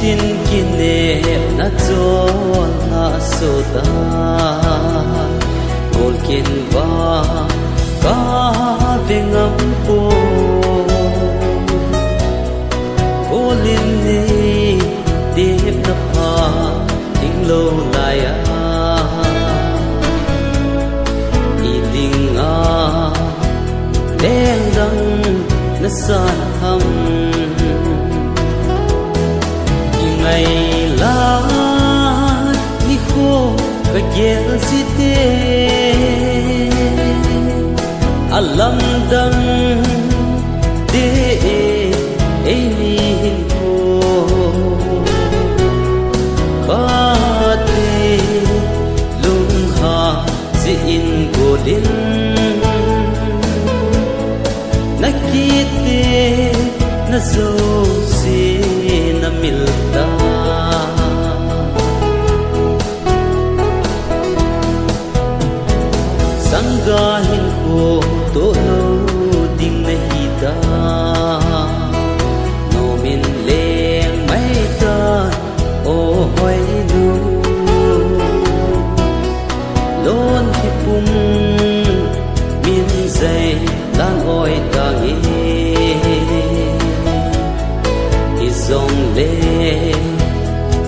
tin kine na chon na soda gol kin va ka vengam po golin ni dip na pa ding lo lai a iding a leng dang na san ham ngày lá ni khô và ghé si tê alam dam de ai ni khô kha te lung ha si in godin nakite na zo si na milta sangga hin ko to no ding na hita no min leng mai ta o hoi nu lon hi pum min zai lang oi ta ngi dòng lệ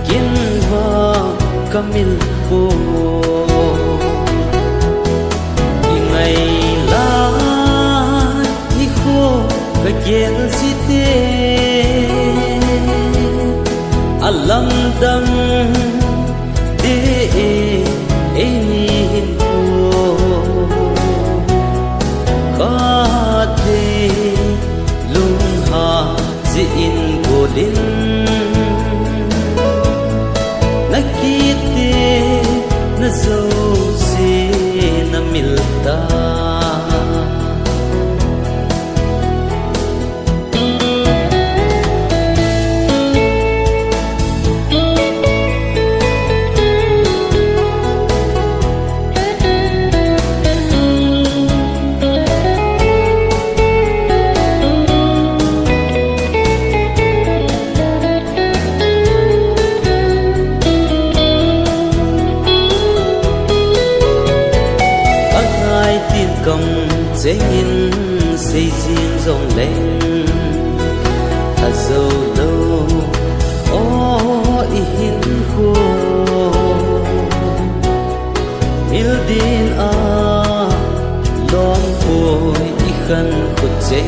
kiến va camil po ngày lá ni khô và ghé si tê alam dam de ai ni khô kha te lung ha si in godin nakite na zo si na milta công dễ nhìn xây riêng rộng lên ta dâu lâu ô in khô mil din a lom phôi i khăn khut dễ